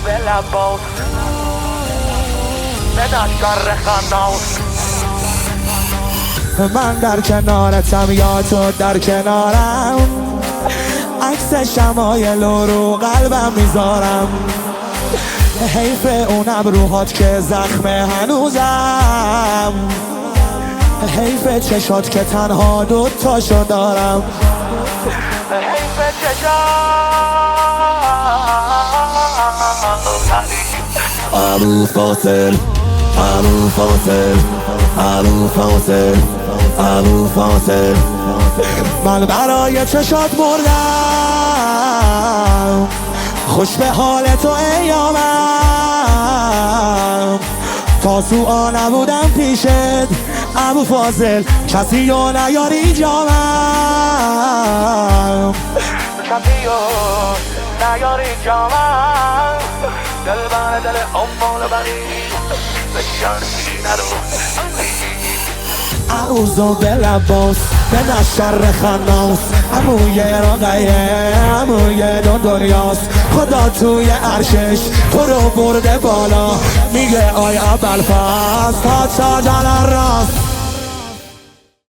به لباس به نشکر خناس من در کنارتم یا تو در کنارم، عکس شمایل رو قلبم میذارم. حیف اون ابروهات که زخم هنوزم، حیف چشات که تنها دوتاشو دارم. حیف چشات ابو فاصل ابو فاصل ابو فاصل ابو فاصل، من برای چشات مردم، خوش به حال تو ایامم. تا سوآ نبودم پیشت ابو فاصل، کسی رو نیاری جامم. کسی رو نیاری جامم. دل بر دل امال بری بشن سینه رو عروضو به لباس به نشر خناس، عموی راقیه عموی دو دنیاست. خدا توی عرشش تو رو برده بالا، میگه آی ابوالفضل تا چادر راست.